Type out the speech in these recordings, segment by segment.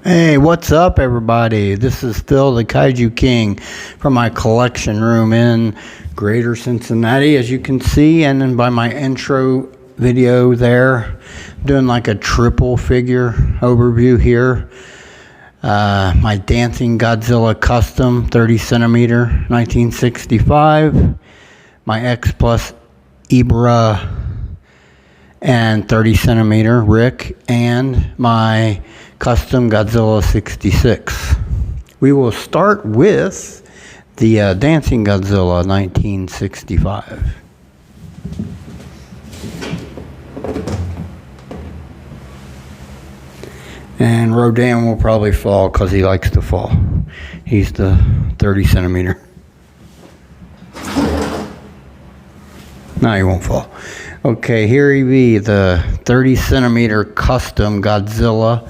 Hey, what's up, everybody? This is Phil, the Kaiju King, from my collection room in Greater Cincinnati, as you can see, and then by my intro video there, doing like a triple figure overview here. My Dancing Godzilla custom, 30 centimeter, 1965. My X Plus ebirah and 30 centimeter RIC, and my custom Godzilla 66. We will start with the Dancing Godzilla 1965. And Rodan will probably fall because he likes to fall. He's the 30 centimeter. No, he won't fall. Okay, here he be, the 30 centimeter custom Godzilla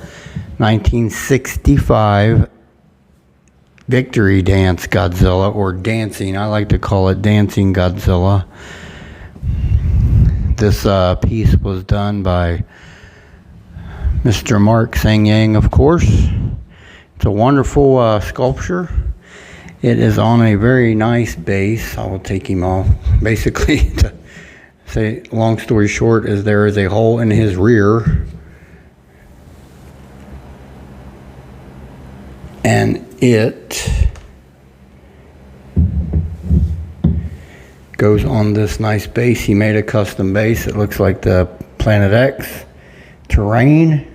1965 Victory Dance Godzilla, or Dancing. I like to call it Dancing Godzilla. This piece was done by Mr. Mark Sang-Yang, of course. It's a wonderful sculpture. It is on a very nice base. I will take him off. Basically, to say, long story short, is there is a hole in his rear, and it goes on this nice base. He made a custom base. It looks like the Planet X terrain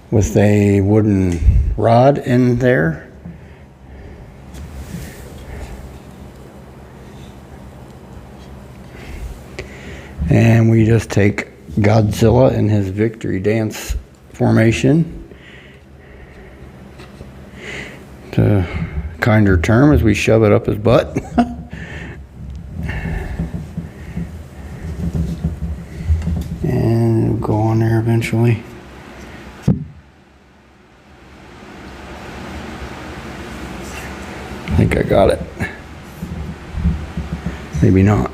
with a wooden rod in there. And we just take Godzilla in his victory dance formation. A kinder term, as we shove it up his butt. And it'll go on there eventually. I think I got it. Maybe not.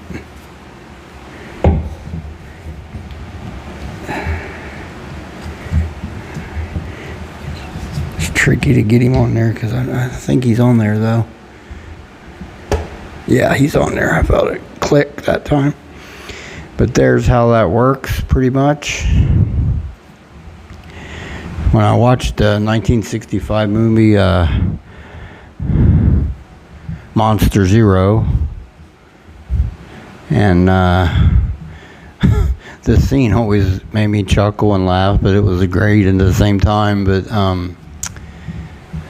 Tricky to get him on there because I think he's on there though. Yeah, he's on there. I felt it click that time. But there's how that works pretty much. When I watched the 1965 movie Monster Zero, and this scene always made me chuckle and laugh, but it was great at the same time. But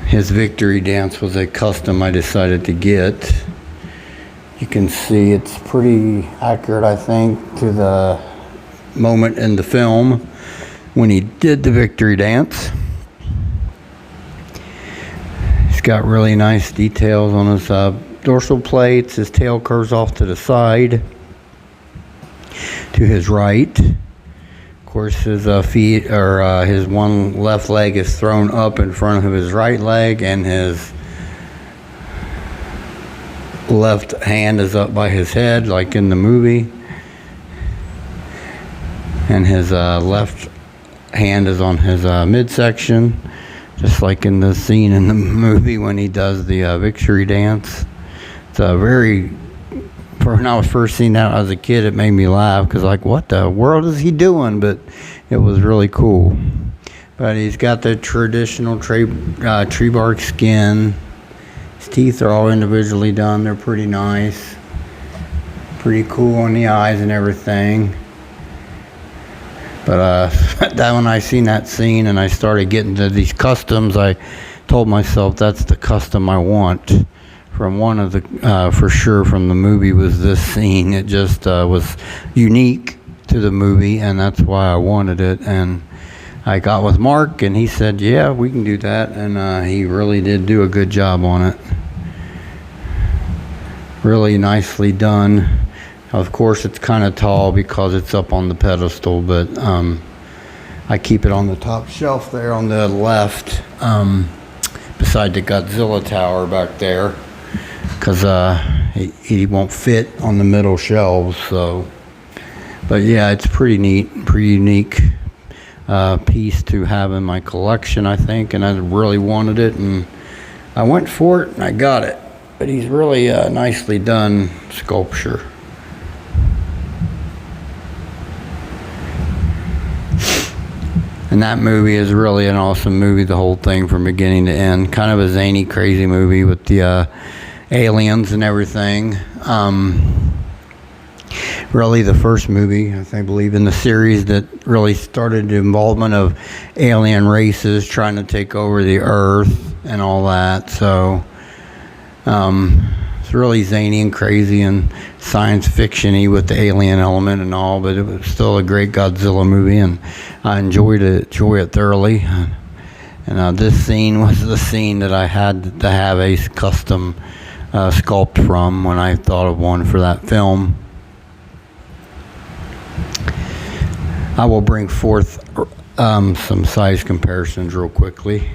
his victory dance was a custom I decided to get. You can see it's pretty accurate, I think, to the moment in the film when he did the victory dance. He's got really nice details on his dorsal plates. His tail curves off to the side, to his right. Of course, his feet, or his one left leg is thrown up in front of his right leg, and his left hand is up by his head, like in the movie. And his left hand is on his midsection, just like in the scene in the movie when he does the victory dance. It's a very... When I was first seeing that as a kid, it made me laugh because, like, what the world is he doing? But it was really cool. But he's got the traditional tree bark skin. His teeth are all individually done. They're pretty nice. Pretty cool on the eyes and everything. But that when I seen that scene and I started getting to these customs, I told myself that's the custom I want. From one of the, for sure from the movie, was this scene. It just was unique to the movie, and that's why I wanted it. And I got with Mark, and he said, yeah, we can do that. And he really did do a good job on it. Really nicely done. Of course, it's kind of tall because it's up on the pedestal, but I keep it on the top shelf there on the left, beside the Godzilla tower back there. Because he won't fit on the middle shelves, so. But yeah, it's pretty neat, pretty unique. piece to have in my collection, I think, and I really wanted it, and I went for it and I got it. But he's really a nicely done sculpture. And that movie is really an awesome movie, the whole thing from beginning to end. Kind of a zany, crazy movie with the aliens and everything. Really the first movie, I believe, in the series that really started the involvement of alien races trying to take over the Earth and all that. So it's really zany and crazy and science fiction-y with the alien element and all, but it was still a great Godzilla movie, and I enjoy it thoroughly. And this scene was the scene that I had to have a custom sculpt from when I thought of one for that film. I will bring forth some size comparisons real quickly.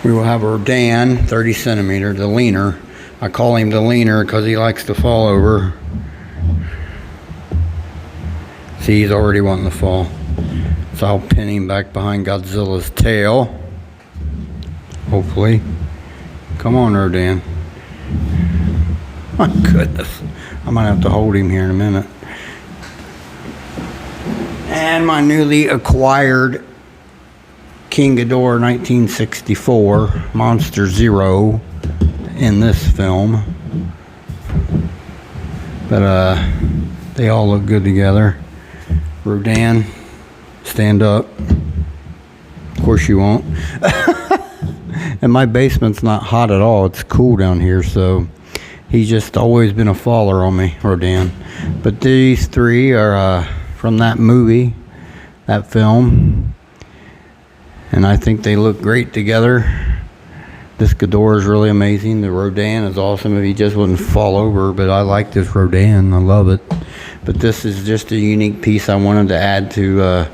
We will have Rodan, 30 centimeter, the leaner. I call him the leaner because he likes to fall over. See, he's already wanting to fall. So I'll pin him back behind Godzilla's tail. Hopefully. Come on, Rodan. My goodness. I might have to hold him here in a minute. And my newly acquired King Ghidorah 1964 Monster Zero in this film. But they all look good together. Rodan, stand up. Of course you won't. And my basement's not hot at all. It's cool down here, so he's just always been a faller on me, Rodan. But these three are from that movie, that film. And I think they look great together. This Ghidorah is really amazing. The Rodan is awesome if he just wouldn't fall over, but I like this Rodan. I love it. But this is just a unique piece I wanted to add to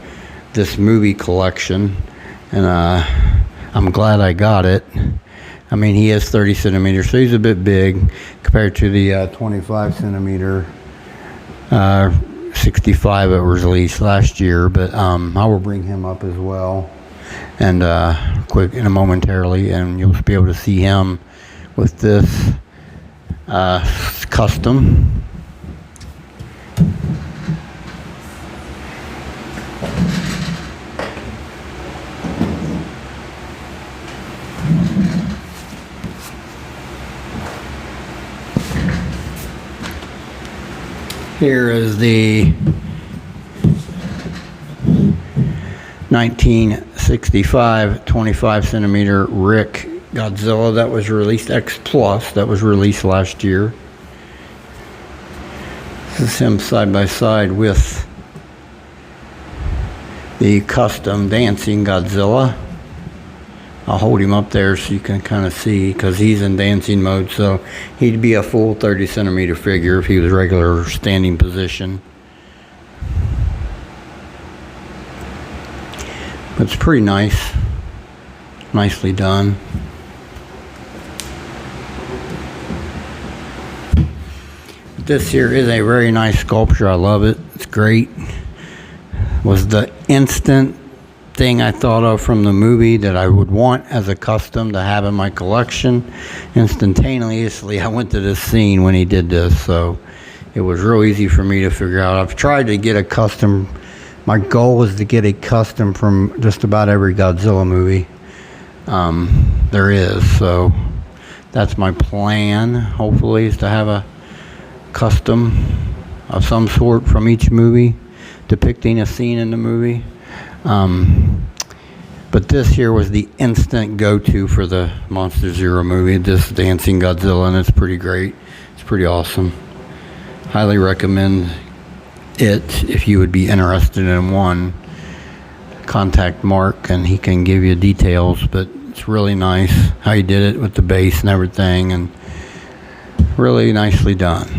this movie collection. And I'm glad I got it. I mean, he is 30 centimeters, so he's a bit big compared to the 25 centimeter 65 that was released last year. But I will bring him up as well, and momentarily, and you'll be able to see him with this custom. Here is the 1965 25 centimeter RIC Godzilla that was released, X Plus, that was released last year. This is him side by side with the custom Dancing Godzilla. I'll hold him up there so you can kind of see, because he's in dancing mode, so he'd be a full 30 centimeter figure if he was regular standing position. But it's pretty nice. Nicely done. This here is a very nice sculpture. I love it. It's great. Was the instant thing I thought of from the movie that I would want as a custom to have in my collection. Instantaneously, I went to this scene when he did this, so it was real easy for me to figure out. I've tried to get a custom. My goal is to get a custom from just about every Godzilla movie there is, so that's my plan. Hopefully, is to have a custom of some sort from each movie, depicting a scene in the movie. But this here was the instant go-to for the Monster Zero movie, this Dancing Godzilla, and it's pretty great. It's pretty awesome. Highly recommend it if you would be interested in one. Contact Mark and he can give you details, but it's really nice how he did it with the base and everything, and really nicely done.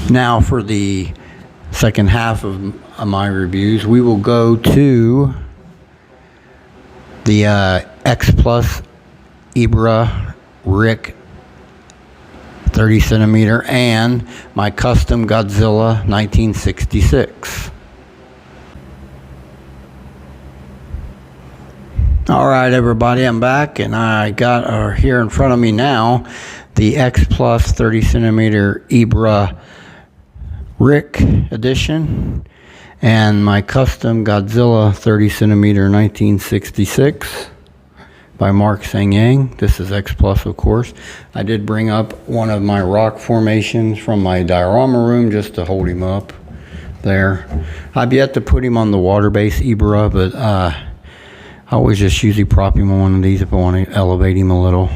Now for the second half of my reviews, we will go to the X Plus ebirah RIC 30 centimeter and my custom Godzilla 1966. All right, everybody, I'm back, and I got here in front of me now the X Plus 30 centimeter ebirah RIC edition and my custom Godzilla 30 centimeter 1966 by Mark Sang-Yang. This is X Plus, of course. I did bring up one of my rock formations from my diorama room just to hold him up there. I've yet to put him on the water-based ebirah, but I always just usually prop him on one of these if I want to elevate him a little.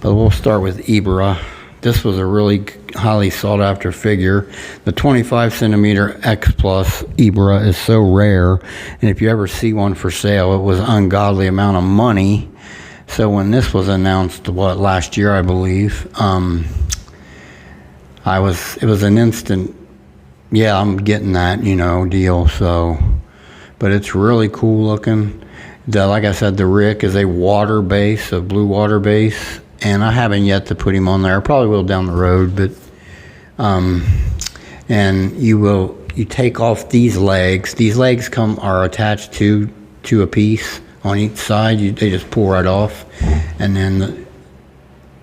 But we'll start with ebirah. This was a really highly sought after figure. The 25 centimeter X Plus ebirah is so rare, and if you ever see one for sale, it was an ungodly amount of money. So when this was announced, last year I believe, it was an instant, yeah, I'm getting that, deal. So, but it's really cool looking. Like I said, the RIC is a water base, a blue water base, and I haven't yet to put him on there. I probably will down the road, but and you take off these legs. These legs are attached to a piece on each side. They just pull right off, and then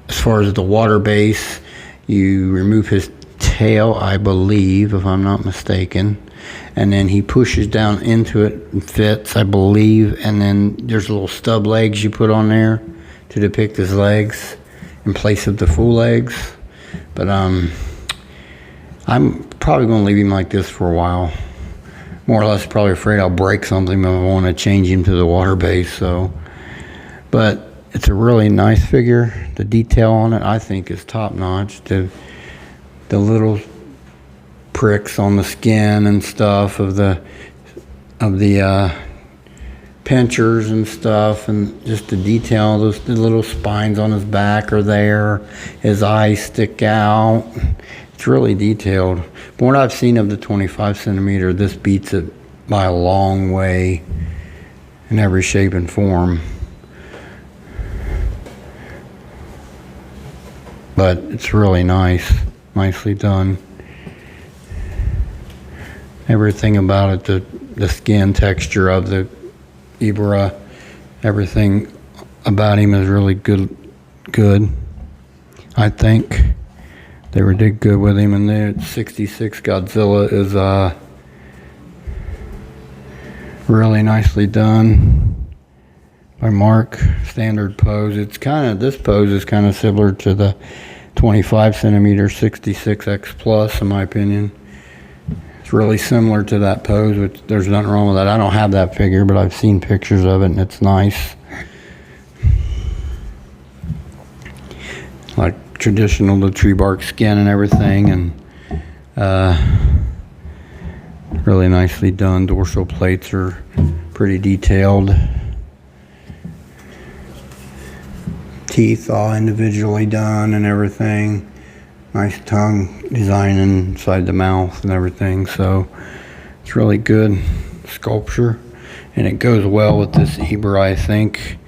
as far as the water base, you remove his tail, I believe, if I'm not mistaken. And then he pushes down into it and fits, I believe. And then there's little stub legs you put on there to depict his legs in place of the full legs. But I'm probably going to leave him like this for a while. More or less probably afraid I'll break something if I want to change him to the water base. So, but it's a really nice figure. The detail on it, I think, is top notch. The little pricks on the skin and stuff of the pinchers and stuff, and just the detail, the little spines on his back are there. His eyes stick out. It's really detailed. From what I've seen of the 25 centimeter, this beats it by a long way in every shape and form. But it's really nicely done. Everything about it, the skin texture of the ebirah, everything about him is really good. I think they did good with him, and the 66 Godzilla is really nicely done by Mark. Standard pose. This pose is kind of similar to the 25 centimeter 66 X Plus, in my opinion. It's really similar to that pose, which there's nothing wrong with that. I don't have that figure, but I've seen pictures of it, and it's nice. Like traditional, the tree bark skin and everything, and really nicely done. Dorsal plates are pretty detailed. Teeth all individually done and everything. Nice tongue design inside the mouth and everything, so it's really good sculpture, and it goes well with this ebirah. I think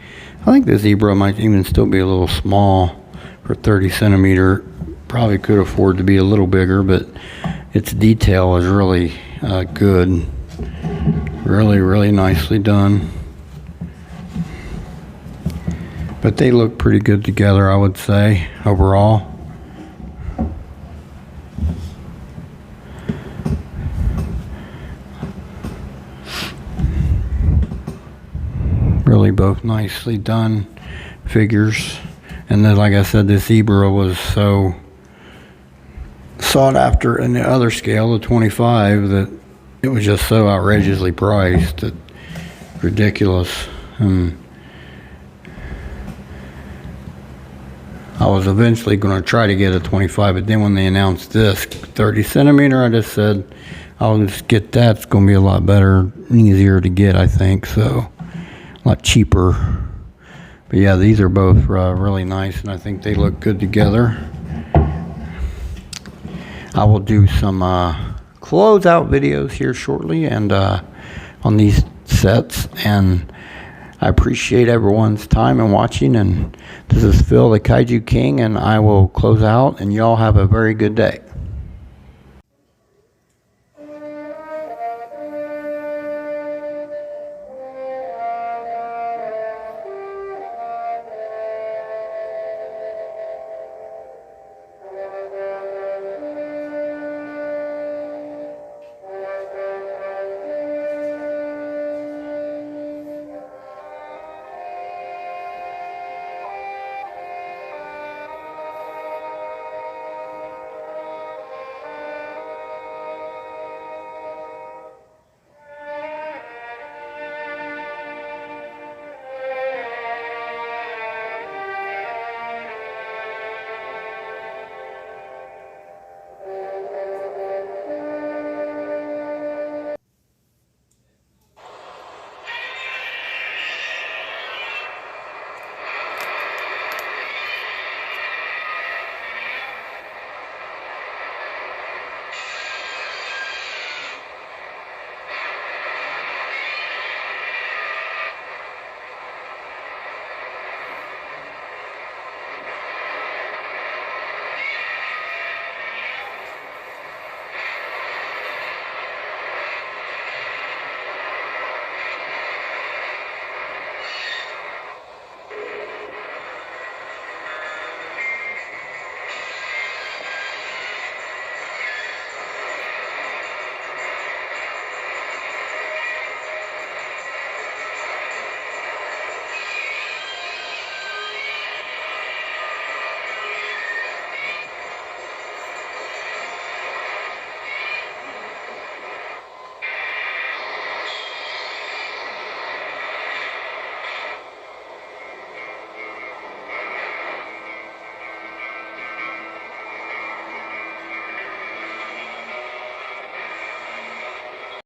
this ebirah might even still be a little small for 30 centimeter. Probably could afford to be a little bigger, but its detail is really good. Really nicely done. But they look pretty good together, I would say, overall. Really both nicely done figures. And then, like I said, this ebirah was so sought after in the other scale, the 25, that it was just so outrageously priced that ridiculous. And I was eventually going to try to get a 25, but then when they announced this 30 centimeter, I just said, I'll just get that. It's going to be a lot better and easier to get, I think. So a lot cheaper. But yeah, these are both really nice, and I think they look good together. I will do some closeout videos here shortly, and on these sets, and I appreciate everyone's time and watching, and this is Phil, the Kaiju King, and I will close out, and y'all have a very good day.